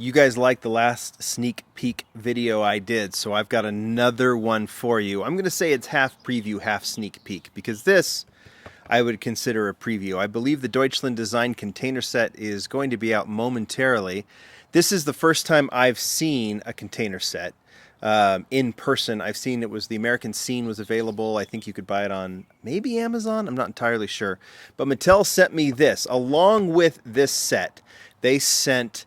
You guys liked the last sneak peek video I did, so I've got another one for you. I'm going to say it's half preview, half sneak peek, because this I would consider a preview. I believe the Deutschland design container set is going to be out momentarily. This is the first time I've seen a container set in person. I've seen it was the American Scene was available. I think you could buy it on maybe Amazon. I'm not entirely sure. But Mattel sent me this. Along with this set, they sent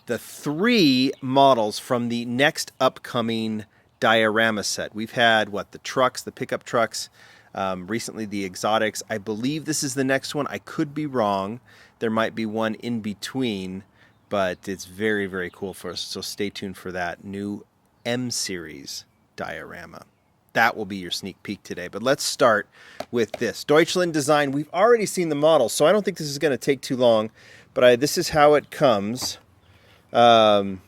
the 3 models from the next upcoming Diorama set. We've had, the trucks, the pickup trucks, recently the exotics. I believe this is the next one. I could be wrong. There might be one in between, but it's very, very cool for us. So stay tuned for that new M series diorama. That will be your sneak peek today. But let's start with this. Deutschland design. We've already seen the model, so I don't think this is going to take too long. But this is how it comes in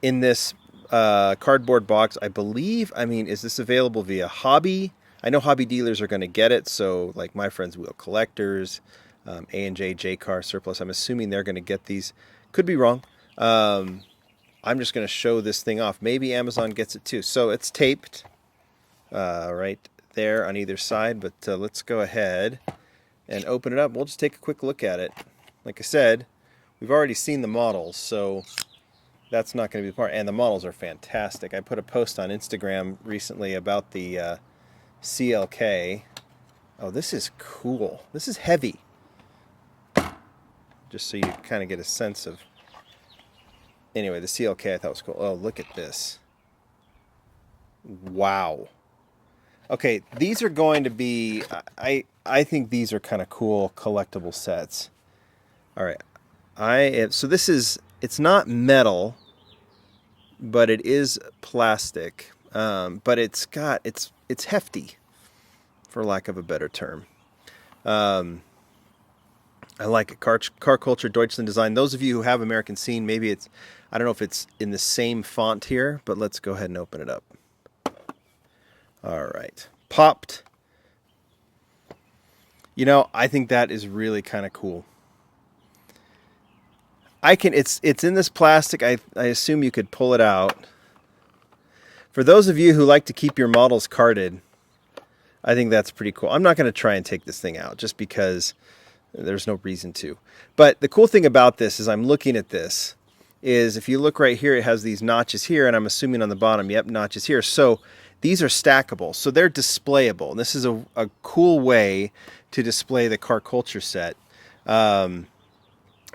this cardboard box. I believe, is this available via Hobby? I know hobby dealers are going to get it, so like My Friends Wheel Collectors, A&J, J-Car, Surplus, I'm assuming they're going to get these. Could be wrong. I'm just going to show this thing off. Maybe Amazon gets it too. So it's taped right there on either side, but let's go ahead and open it up. We'll just take a quick look at it. Like I said, we've already seen the models, so that's not going to be the part. And the models are fantastic. I put a post on Instagram recently about the CLK. Oh, this is cool. This is heavy. Just so you kind of get a sense of... Anyway, the CLK I thought was cool. Oh, look at this. Wow. Okay, these are going to be... I think these are kind of cool collectible sets. All right. So this is... It's not metal, but it is plastic. But it's hefty, for lack of a better term. I like it. Car Culture, Deutschland design. Those of you who have American Scene, maybe it's, I don't know if it's in the same font here, but let's go ahead and open it up. All right. Popped. You know, I think that is really kind of cool. It's in this plastic. I assume you could pull it out. For those of you who like to keep your models carded, I think that's pretty cool. I'm not going to try and take this thing out just because there's no reason to. But the cool thing about this is I'm looking at this is if you look right here, it has these notches here, and I'm assuming on the bottom, yep, notches here. So these are stackable, so they're displayable. And this is a cool way to display the Car Culture set.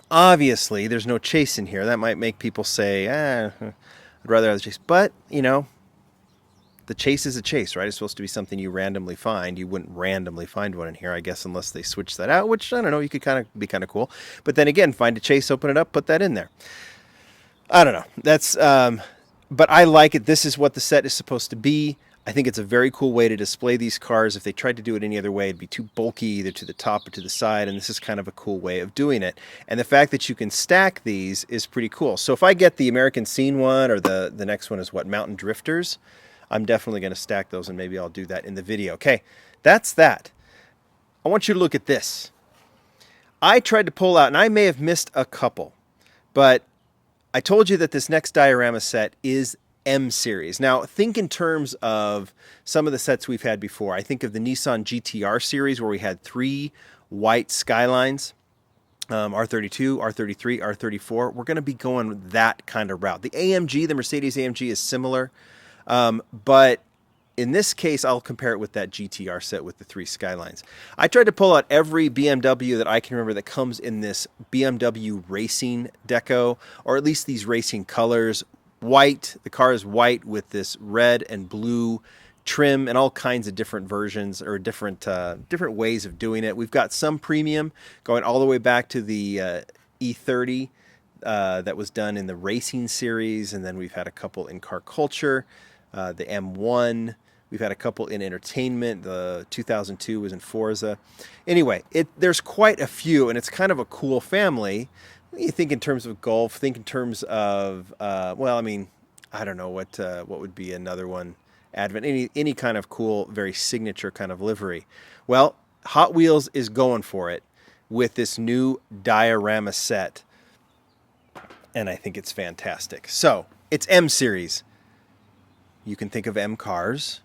Obviously, there's no chase in here. That might make people say, I'd rather have the chase. But, you know, the chase is a chase, right? It's supposed to be something you randomly find. You wouldn't randomly find one in here, I guess, unless they switch that out, which, I don't know, you could kind of be kind of cool. But then again, find a chase, open it up, put that in there. I don't know. That's, but I like it. This is what the set is supposed to be. I think it's a very cool way to display these cars. If they tried to do it any other way, it'd be too bulky, either to the top or to the side, and this is kind of a cool way of doing it. And the fact that you can stack these is pretty cool. So if I get the American Scene one, or the next one is Mountain Drifters, I'm definitely going to stack those, and maybe I'll do that in the video. Okay, that's that. I want you to look at this. I tried to pull out, and I may have missed a couple, but I told you that this next diorama set is M series. Now, think in terms of some of the sets we've had before. I think of the Nissan GTR series where we had 3 white Skylines, R32, R33, R34. We're going to be going that kind of route. The AMG, the Mercedes AMG, is similar, but in this case, I'll compare it with that GTR set with the 3 Skylines. I tried to pull out every BMW that I can remember that comes in this BMW racing deco, or at least these racing colors. White, the car is white with this red and blue trim and all kinds of different versions or different ways of doing it. We've got some premium going all the way back to the E30 that was done in the racing series, and then we've had a couple in Car Culture, the M1. We've had a couple in entertainment. The 2002 was in Forza. Anyway, there's quite a few, and it's kind of a cool family. You think in terms of Golf, think in terms of, well, I mean, I don't know what would be another one. Advent, any kind of cool, very signature kind of livery. Well, Hot Wheels is going for it with this new diorama set. and I think it's fantastic. So it's M series. You can think of M cars,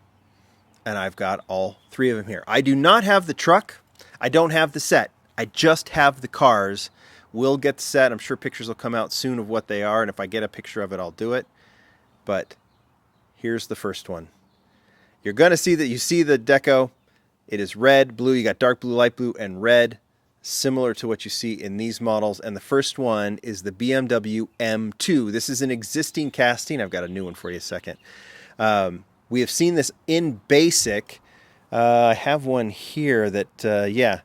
and I've got all three of them here. I do not have the truck. I don't have the set. I just have the cars. We'll get the set. I'm sure pictures will come out soon of what they are, and if I get a picture of it, I'll do it. But here's the first one. You're going to see that you see the deco. It is red, blue. You got dark blue, light blue, and red, similar to what you see in these models. And the first one is the BMW M2. This is an existing casting. I've got a new one for you in a second. We have seen this in basic. I have one here that, yeah.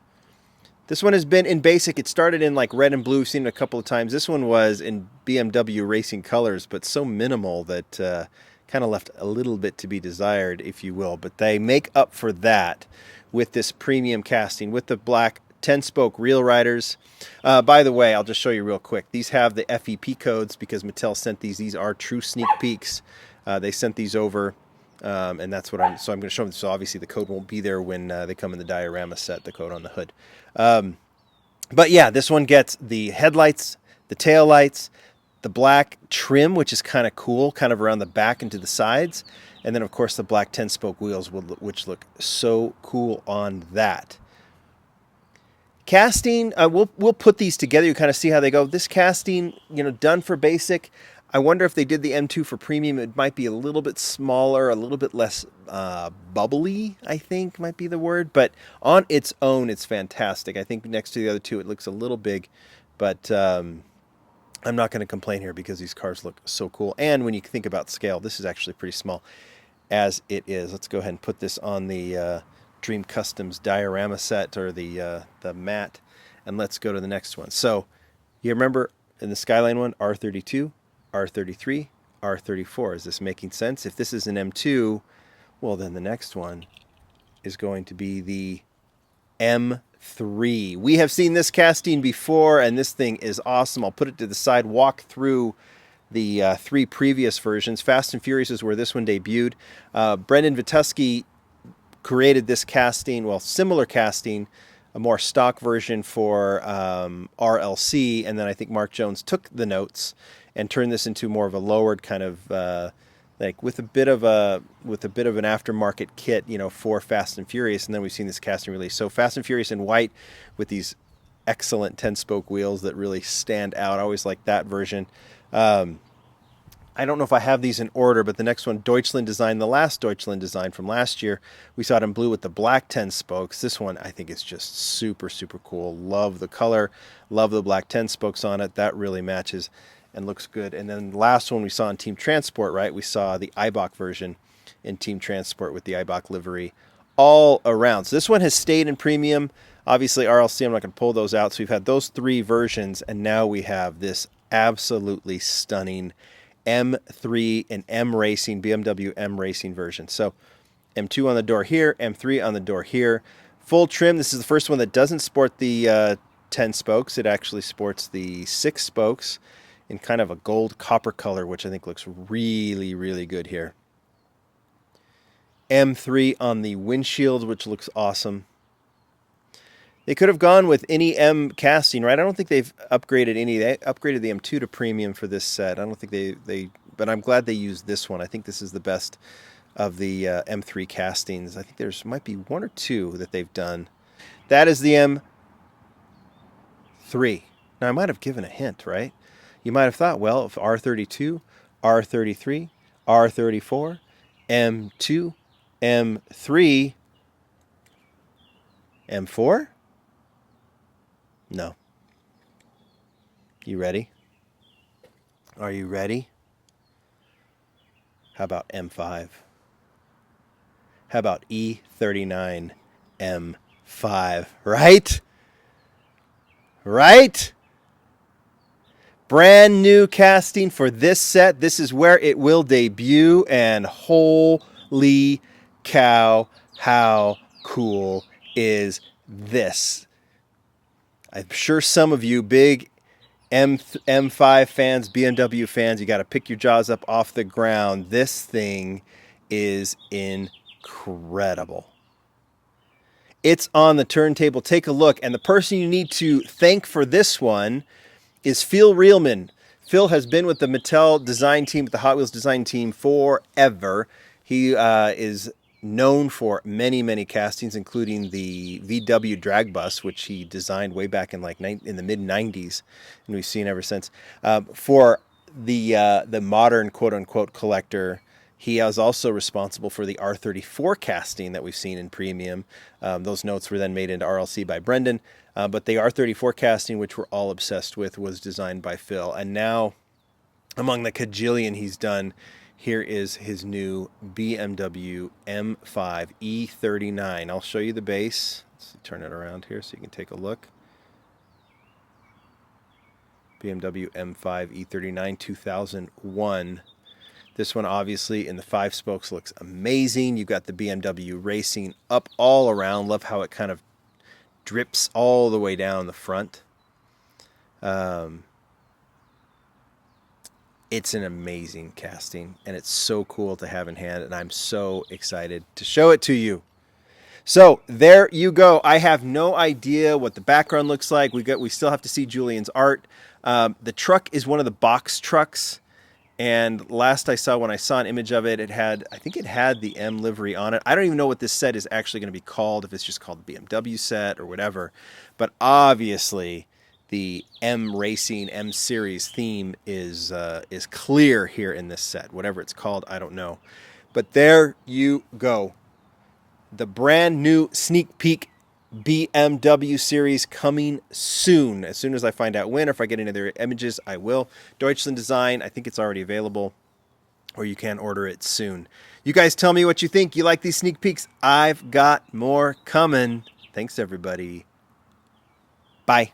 This one has been in basic. It started in like red and blue. We've seen it a couple of times. This one was in BMW racing colors, but so minimal that kind of left a little bit to be desired, if you will. But they make up for that with this premium casting, with the black 10-spoke reel riders. By the way, I'll just show you real quick. These have the FEP codes because Mattel sent these. These are true sneak peeks. They sent these over, and that's what I'm going to show them. So obviously the code won't be there when they come in the diorama set, the code on the hood. But yeah, this one gets the headlights, the tail lights, the black trim, which is kind of cool, kind of around the back and to the sides. And then, of course, the black 10-spoke wheels, which look so cool on that. Casting, we'll put these together. You kind of see how they go. This casting, done for basic. I wonder if they did the M2 for premium, it might be a little bit smaller, a little bit less bubbly, I think might be the word. But on its own, it's fantastic. I think next to the other two, it looks a little big. But I'm not going to complain here because these cars look so cool. And when you think about scale, this is actually pretty small as it is. Let's go ahead and put this on the Dream Customs diorama set, or the mat. And let's go to the next one. So you remember in the Skyline one, R32. R33, R34. Is this making sense? If this is an M2, well, then the next one is going to be the M3. We have seen this casting before, and this thing is awesome. I'll put it to the side, walk through the three previous versions. Fast and Furious is where this one debuted. Brendan Vituski created this casting, well, similar casting, a more stock version for RLC, and then I think Mark Jones took the notes and turned this into more of a lowered kind of like with a bit of an aftermarket kit, for Fast and Furious. And then we've seen this casting release. So Fast and Furious in white with these excellent 10-spoke wheels that really stand out. I always like that version. I don't know if I have these in order, but the next one, Deutschland design, the last Deutschland design from last year, we saw it in blue with the black 10 spokes. This one I think is just super, super cool. Love the color, love the black 10 spokes on it. That really matches and looks good. And then the last one we saw in Team Transport, right? We saw the Eibach version in Team Transport with the Eibach livery all around. So this one has stayed in premium. Obviously RLC, I'm not going to pull those out. So we've had those three versions, and now we have this absolutely stunning M3 and M Racing, BMW M Racing version. So M2 on the door here, M3 on the door here. Full trim. This is the first one that doesn't sport the 10 spokes. It actually sports the 6 spokes in kind of a gold copper color, which I think looks really, really good here. M3 on the windshield, which looks awesome. They could have gone with any M casting, right? I don't think they've upgraded any. They upgraded the M2 to premium for this set. I don't think they but I'm glad they used this one. I think this is the best of the M3 castings. I think there's might be one or two that they've done. That is the M3. Now, I might have given a hint, right? You might have thought, well, if R32, R33, R34, M2, M3, M4? No. You ready? Are you ready? How about M5? How about E39 M5? Right? Right? Brand new casting for this set. This is where it will debut, and holy cow, how cool is this? I'm sure some of you big M5 fans, BMW fans, you got to pick your jaws up off the ground. This thing is incredible. It's on the turntable. Take a look. And the person you need to thank for this one is Phil Reelman. Phil has been with the Mattel design team, with the Hot Wheels design team forever. He is known for many, many castings, including the VW drag bus, which he designed way back in in the mid '90s, and we've seen ever since. For the modern quote unquote collector, he is also responsible for the R34 casting that we've seen in premium. Those notes were then made into RLC by Brendan, but the R34 casting, which we're all obsessed with, was designed by Phil. And now, among the cajillion he's done, here is his new BMW M5 E39. I'll show you the base. Let's turn it around here so you can take a look. BMW M5 E39 2001. This one, obviously, in the 5 spokes looks amazing. You've got the BMW racing up all around. Love how it kind of drips all the way down the front. It's an amazing casting, and it's so cool to have in hand, and I'm so excited to show it to you. So there you go. I have no idea what the background looks like. We still have to see Julian's art. The truck is one of the box trucks, and last I saw, when I saw an image of it, I think it had the M livery on it. I don't even know what this set is actually going to be called, if it's just called the BMW set or whatever. But obviously, the M Racing M Series theme is clear here in this set. Whatever it's called, I don't know. But there you go. The brand new sneak peek BMW series coming soon. As soon as I find out when, or if I get any other images, I will. Deutschland design, I think it's already available, or you can order it soon. You guys tell me what you think. You like these sneak peeks? I've got more coming. Thanks, everybody. Bye.